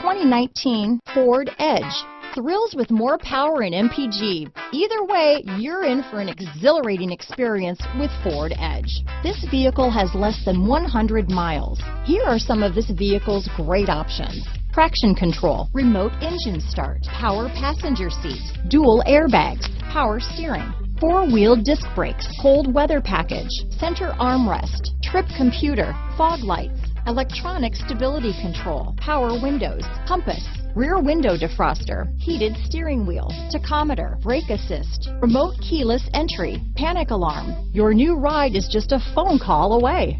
2019 Ford Edge. Thrills with more power and MPG. Either way, you're in for an exhilarating experience with Ford Edge. This vehicle has less than 100 miles. Here are some of this vehicle's great options: traction control, remote engine start, power passenger seat, dual airbags, power steering, four-wheel disc brakes, cold weather package, center armrest, trip computer, fog lights, electronic stability control, power windows, compass, rear window defroster, heated steering wheel, tachometer, brake assist, remote keyless entry, panic alarm. Your new ride is just a phone call away.